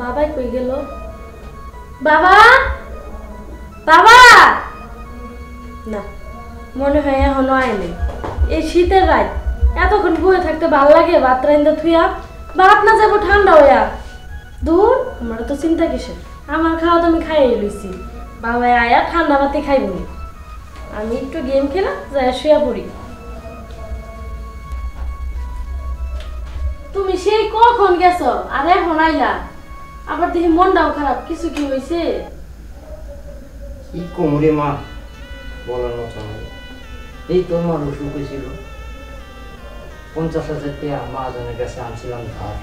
বাবাই কই গেল? বাবা, বাবা, না মনে হয় এখনো আয়নি। এই শীতের রাত এতক্ষণ বয়ে থাকতে ভাল লাগে? ভাত রাইন্দা থুইয়া ভাত না যাবো ঠান্ডা হইয়া। দূর, আমার তো চিন্তা কিসের, আমার খাওয়া তো আমি খাইয়ে লইছি। বাবা আয়া ঠান্ডা ভাতে খাইব, আমি একটু গেম খেলা যাই শুয়া পড়ি। তুমি সেই কখন গেছো আর এখন আইলা? আবার দেখি মনটাও খারাপ, কিছু কি হয়েছে? কি কোমরে মা, বলার মতো নয়। এই তো আমার অসুখ হয়েছিল, 50,000 টাকা মহাজনের কাছে আনছিলাম ধার,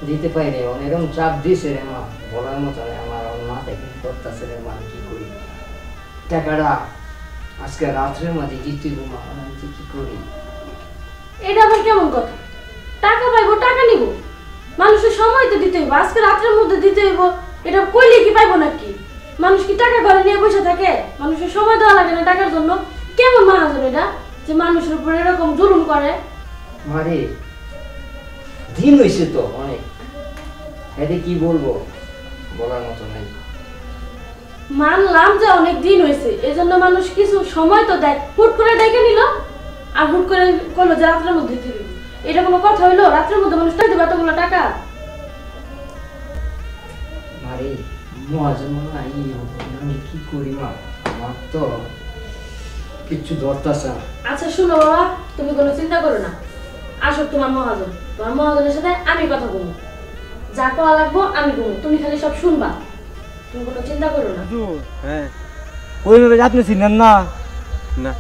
দিতে পাইনি। এরকম চাপ দিয়েছে রে মা, বলার মতো নয়। আমার মাথায় কি করতেছে রে মা, কি করি? টাকাটা আজকে রাত্রের মাঝে দিতে গো মা, আমি কি করি? এটা আবার কেমন কথা? টাকা পাইবো, টাকা নিব, মানুষের সময় তো দিতে হইব, আজকে রাত্রের মধ্যে দিতে হইব। এটা কইলে কি পাইবো নাকি? মানুষ কি টাকা ঘরে নিয়ে বসে থাকে? মানুষের সময় দেওয়া লাগে না টাকার জন্য? কেমন মহাজন এটা যে মানুষের উপর এরকম জুলুম করে? মারে দিন হয়েছে তো অনেক, এতে কি বলবো, বলার মতো নাই। মানলাম যে অনেক দিন হয়েছে, এই জন্য মানুষ কিছু সময় তো দেয়। হুট করে ডেকে নিল আর হুট করে করলো যে রাত্রের মধ্যে দিতে দিব। এটা কোনো কথা হইলো? রাত্রের মধ্যে মানুষ টাকা দেবে এতগুলো টাকা? মারে মহাজন নাই, আমি কি করি মা, আমার তো কিচ্ছু ধরতেছে না। আচ্ছা শুনো বাবা, তুমি কোনো চিন্তা করো না। আসো তোমার মহাজন, তোমার মহাজনের সাথে আমি কথা বলবো, যা করা লাগবো আমি বলবো, তুমি খালি সব শুনবা, তুমি কোনো চিন্তা করো না। হ্যাঁ, ওই ভাবে আপনি চিনেন না? না,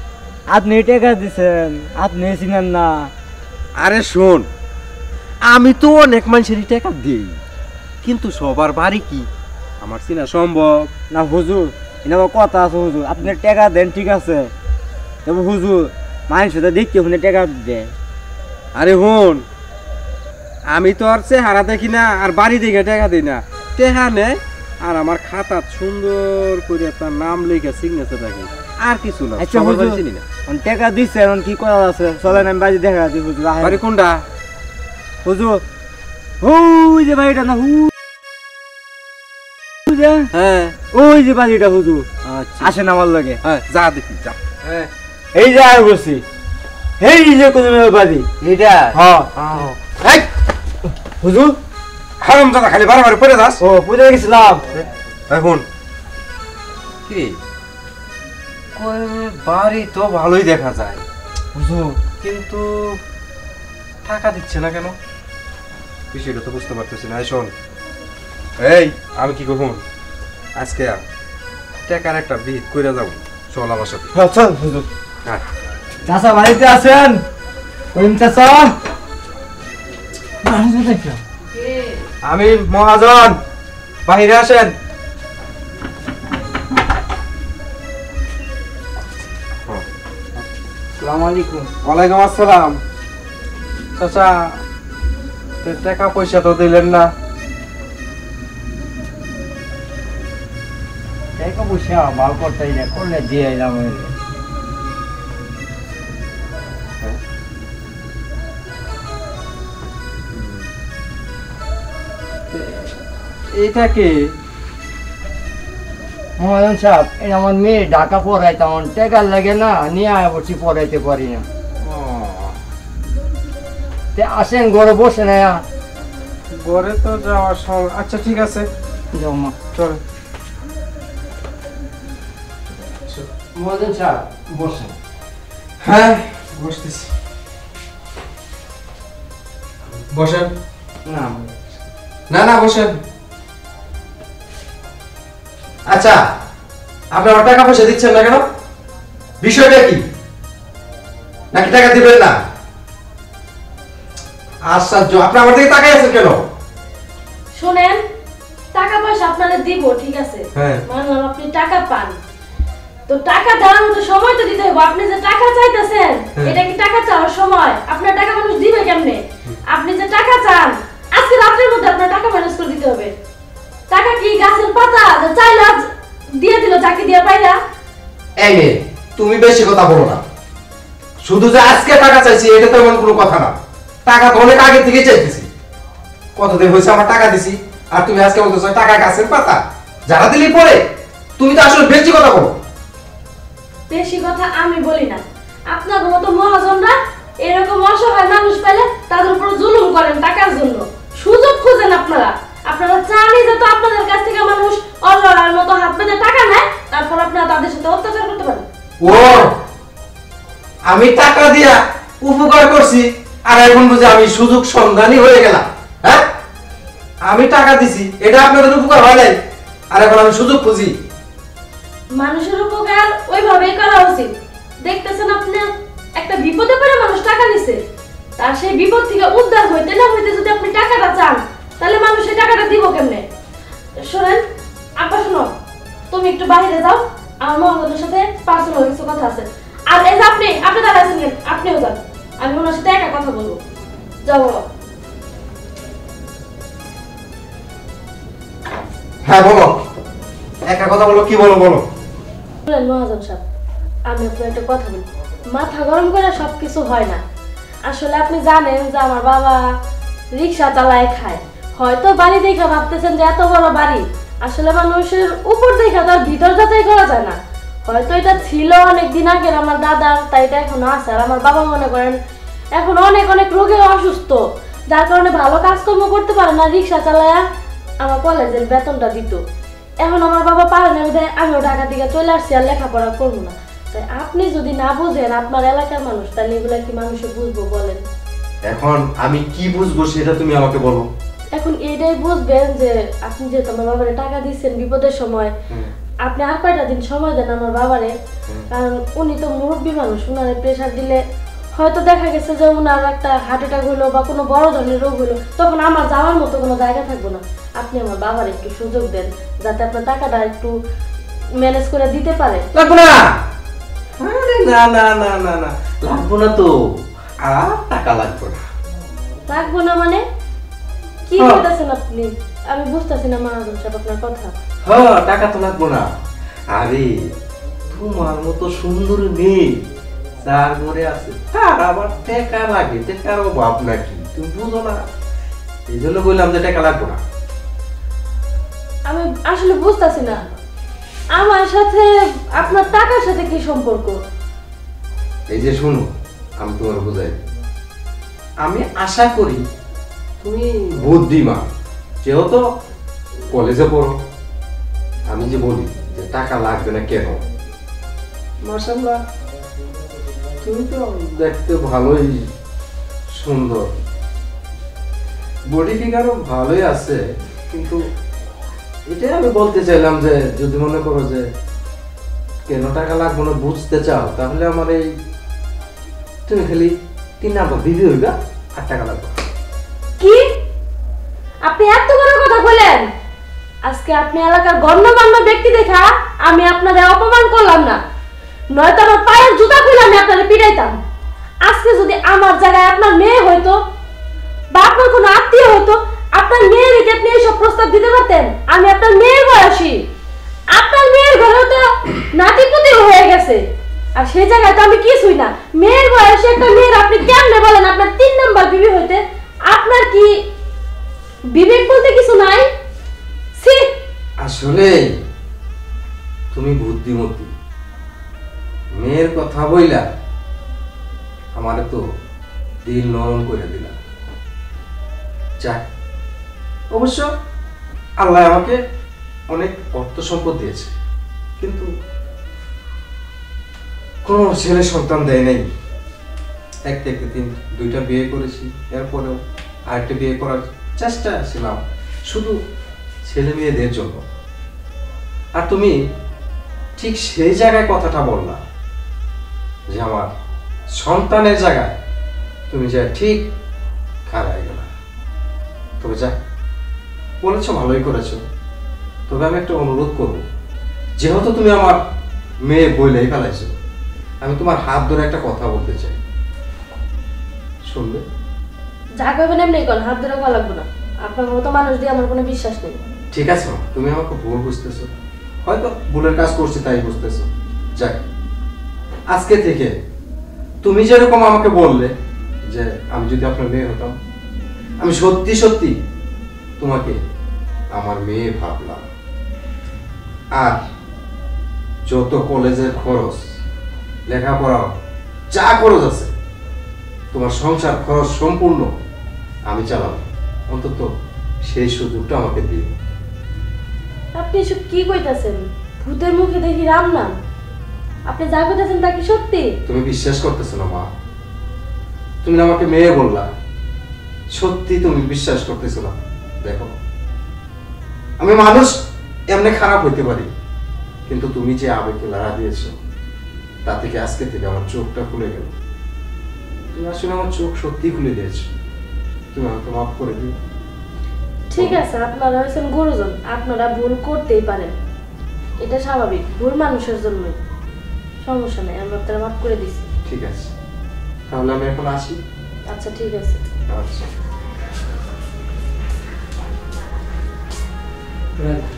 আপনি টাকা দিচ্ছেন, আপনি চিনেন না? আরে শোন, আমি তো অনেক মানুষেরই টাকা দিই, কিন্তু সবার বাড়ি কি আমার চিনা সম্ভব না হুজুর, এটা কথা আছে হুজুর, আপনি টাকা দেন ঠিক আছে, তবে হুজুর মানুষ তো দেখতে শুনে টাকা দেয়। আরে হন, আমি তো আর চেহারা দেখি না আর বাড়ি দেখে টাকা দিই না। টাকা নেয় আর আমার খাতা সুন্দর করে তার নাম লিখে সিগনেচার রাখি, আর কিছু না। আচ্ছা সবার বাড়ি হুজুর, চিনি না। টাকা দিচ্ছে এখন কি করা আছে? চলেন আমি বাড়ি দেখা দিই হুজুর। বাড়ি কোনটা হুজুর? ওই যে বাড়িটা না, হ্যাঁ ওই যে বাড়িটা হুজুর। আচ্ছা আসেন আমার লগে। হ্যাঁ, যা দেখি যা। হ্যাঁ, এই যে আর বসি, এই যে কোন বাড়ি এইটা হ্যাঁ এই হুজুর। হারাম দাদা, খালি বারবার পড়ে যাস। ও বুঝে গেছিলাম। এখন কি বাড়ি তো ভালোই দেখা যায় হুজুর কিন্তু টাকা দিচ্ছে না কেন, বিষয়টা তো বুঝতে পারতেছি না। শোন, এই আমি কি করব আজকে, টাকার একটা বিহিত করে যাবো, চল আমার সাথে। চল হুজুর। হ্যাঁ চাচা বাড়িতে আছেন? করিম চাচা? আমি মহাজন, বাহিরে আসেন। আসসালামু আলাইকুম। ওয়ালাইকুম আসসালাম। চাচা, টাকা পয়সা তো দিলেন না। টাকা পয়সা ভালো করতেই না, করলে দিয়ে এলাম। এইটা কি? মহাজন সাহেব, এই আমার মেয়ে ঢাকা পড়াইতাম, টাকার লাগে না, নিয়ে আয় বসি, পড়াইতে পারি না। আসেন ঘরে বসে না, ঘরে তো যাওয়ার সময়। আচ্ছা ঠিক আছে, যাও মা। চল। মহাজন সাহেব বসেন। হ্যাঁ বসতেছি, বসেন। না না না বসেন। আচ্ছা, আপনি আমার টাকা পয়সা দিচ্ছেন না কেন? বিষয়টা কি? নাকি টাকা দিবেন না? আশ্চর্য, আপনি আমার দিকে তাকাই আছেন কেন? শোনেন, টাকা পয়সা আপনারা দিব ঠিক আছে, হ্যাঁ। মানলাম আপনি টাকা পান, তো টাকা দেওয়ার মতো সময় তো দিতে হবে। আপনি যে টাকা চাইতেছেন, এটা কি টাকা চাওয়ার সময়? আপনার টাকা মানুষ দিবে কেমনে? আপনি যে টাকা চান, আজকে রাতের মধ্যে আপনার টাকা ম্যানেজ করে দিতে হবে। টাকা কি গাছের পাতা যে চাইলা দিয়ে দিল চাকরি দিয়ে পাইলা? এই মেয়ে, তুমি বেশি কথা বলো না। শুধু যে আজকে টাকা চাইছি এটা তো এমন কোনো কথা না। টাকা তো অনেক আগে থেকে চাইতেছি। কতদিন হয়েছে আমার টাকা দিছি, আর তুমি আজকে বলতেছো টাকা গাছের পাতা, যারা দিলেই পড়ে। তুমি তো আসলে বেশি কথা বলো। বেশি কথা আমি বলি না, আপনার মতো মহাজনরা এরকম অসহায় মানুষ পেলে তাদের উপর জুলুম করেন টাকার জন্য, সুযোগ খোঁজেন আপনারা। আপনারা চানই যে তো আপনাদের কাছ থেকে মানুষ অল্লার মতো হাত পেতে টাকা নেয়, তারপর আপনারা তাদের সাথে অত্যাচার করতে পারেন। ও আমি টাকা দিয়া উপকার করছি, আর এখন বুঝে আমি সুযোগ সন্ধানী হয়ে গেলাম? হ্যাঁ, আমি টাকা দিছি, এটা আপনাদের উপকার হয় নাই, আর এখন আমি সুযোগ খুঁজি। মানুষের উপকার ওইভাবেই করা উচিত। দেখতেছেন আপনি একটা বিপদে পড়ে মানুষ টাকা নিছে, তার সেই বিপদ থেকে উদ্ধার হইতে না হইতে যদি আপনি টাকাটা চান, তাহলে মানুষ সেই টাকাটা দিব কেমনে? শোনেন আব্বা, শোনো, তুমি একটু বাইরে যাও, আমার মহাজনের সাথে পার্সোনাল কিছু কথা আছে। আর এই যে আপনি দাঁড়াচ্ছেন কেন? আপনিও যান, আমি ওনার সাথে একা কথা বলবো। যাও বাবা। হ্যাঁ বলো, একা কথা বলো, কি বলো বলো। বলেন মহাজন সাহেব, আমি আপনার একটা কথা বলি, মাথা গরম করে সবকিছু হয় না। আসলে আপনি জানেন যে আমার বাবা রিক্সা চালায় খায়, হয়তো বাড়ি দেখে ভাবতেছেন যে এত বড় বাড়ি, আসলে মানুষের উপর দেখে তার ভিতর যাচাই করা যায় না। হয়তো এটা ছিল অনেক দিন আগের আমার দাদার, তাই এটা এখনো আছে। আর আমার বাবা মনে করেন এখন অনেক অনেক রোগে অসুস্থ, যার কারণে ভালো কাজকর্ম করতে পারে না, রিক্সা চালায়া আমার কলেজের বেতনটা দিত। এখন আমার বাবা পারে না, বিধায় আমিও ঢাকা থেকে চলে আসছি, আর লেখাপড়া করবো না। তাই আপনি যদি না বুঝেন, আপনার এলাকার মানুষ, তাহলে এগুলা কি মানুষে বুঝবো বলেন? এখন আমি কি বুঝবো সেটা তুমি আমাকে বলো। এখন এইটাই বুঝবেন যে আপনি যেহেতু আমার বাবারে টাকা দিচ্ছেন বিপদের সময়, আপনি আর কয়টা দিন সময় দেন আমার বাবারে, কারণ উনি তো মুরব্বী মানুষ, উনারে প্রেশার দিলে হয়তো দেখা গেছে যে উনার একটা হার্ট অ্যাটাক হলো বা কোনো বড় ধরনের রোগ হলো, তখন আমার যাওয়ার মতো কোনো জায়গা থাকবো না। আপনি আমার বাবার একটু সুযোগ দেন, যাতে আপনার টাকাটা একটু ম্যানেজ করে দিতে পারে। লাগবো না, আরে না না না না না, লাগবো না তো, আর টাকা লাগবে না। রাখবো না মানে কি বলতেছেন আপনি? আমি বুঝতেছি না মহাজন সাহেব আপনার কথা। হ্যাঁ, টাকা তো লাগবো না। আরে তোমার মতো সুন্দর মেয়ে যার ঘরে আছে, তার আবার টাকা লাগে, টাকার অভাব নাকি তুমি বুঝো না? এই জন্য বললাম যে টাকা লাগবো না। আমি আসলে বুঝতেছি না আমার সাথে আপনার টাকার সাথে কি সম্পর্ক। এই যে শোনো, আমি তোমার বুঝাই, আমি আশা করি তুমি বুদ্ধিমান, যেহেতু কলেজে পড়ো। আমি যে বলি যে টাকা লাগবে না কেন, মাশাআল্লাহ তুমি তো দেখতে ভালোই সুন্দর, বডি ফিগারও ভালোই আছে, কিন্তু এটাই আমি বলতে চাইলাম যে যদি মনে করো যে কেন টাকা লাগবে না বুঝতে চাও, তাহলে আমার এই তুমি খালি 3 নাম্বার বিবি হইবা, আর টাকা লাগবে। কি আপনি এত বড় কথা বলেন? আজকে আপনি এলাকার গণ্যমান্য ব্যক্তি দেখা আমি আপনাদের অপমান করলাম না, নয়তো আমার পায়ের জুতা খুলে আমি আপনাদের পিটাইতাম। আজকে যদি আমার জায়গায় আপনার মেয়ে হইতো বা আপনার কোনো আত্মীয় হতো, আপনার মেয়ের রেখে আপনি এইসব প্রস্তাব দিতে পারতেন? আমি আপনার মেয়ের বয়সী, আপনার মেয়ের ঘরে তো নাতিপুতি হয়ে গেছে, আর সেই জায়গায় তো আমি কিছুই না। মেয়ের বয়সে একটা মেয়ের আপনি কেমনে বলেন আপনার 3 নাম্বার বিবি হইতে? আপনার কি বিবেক বলতে কিছু নাই? আসলে তুমি বুদ্ধিমতী, মেয়ের কথা বইলা আমার তো দিল নরম করে দিলা। যাক, অবশ্য আল্লাহ আমাকে অনেক অর্থ সম্পদ দিয়েছে, কিন্তু কোন ছেলে সন্তান দেয় নাই। একটা 2টা বিয়ে করেছি, এরপরেও আরেকটা বিয়ে করার চেষ্টা ছিলাম শুধু ছেলে মেয়েদের জন্য। আর তুমি ঠিক সেই জায়গায় কথাটা বললা যে আমার সন্তানের জায়গায় তুমি যা ঠিক খারাপ গেলা। তবে যা বলেছো ভালোই করেছো, তবে আমি একটা অনুরোধ করবো, যেহেতু তুমি আমার মেয়ে বইলেই ফেলাইছো, আমি তোমার হাত ধরে একটা কথা বলতে চাই, শুনবে? যা করবেন এমনি কোন, হাত ধরে করা লাগবে না। আপনার মতো মানুষ দিয়ে আমার কোনো বিশ্বাস নেই। ঠিক আছে, তুমি আমাকে ভুল বুঝতেছো, হয়তো ভুলের কাজ করছি তাই বুঝতেছো। যাক, আজকে থেকে তুমি যেরকম আমাকে বললে যে আমি যদি আপনার মেয়ে হতাম, আমি সত্যি সত্যি তোমাকে আমার মেয়ে ভাবলাম। আর যত কলেজের খরচ, লেখাপড়া, যা খরচ আছে, তোমার সংসার খরচ সম্পূর্ণ আমি চালাবো। অন্তত সেই সুযোগটা আমাকে দিও। আপনি এসব কি কইতাছেন? ভূতের মুখে দেখি রাম নাম। আপনি যা কইতাছেন তা কি সত্যি? তুমি বিশ্বাস করতেছো না মা? তুমি না আমাকে মেয়ে বললা, সত্যি তুমি বিশ্বাস করতেছো না? দেখো, আমি মানুষ এমনি খারাপ হইতে পারি, কিন্তু তুমি যে আবেগে লড়া দিয়েছো, তা থেকে আজকে থেকে আমার চোখটা খুলে গেল। তুমি আসলে আমার চোখ সত্যি খুলে দিয়েছো। তুমি আমাকে মাফ করে দিও। ঠিক আছে, আপনারা হচ্ছেন গুরুজন, আপনারা ভুল করতেই পারেন, এটা স্বাভাবিক, ভুল মানুষের জন্যই। সমস্যা নেই, আমরা আপনারা মাফ করে দিছি। ঠিক আছে, তাহলে আমি এখন আসি। আচ্ছা ঠিক আছে। আচ্ছা। রাখ।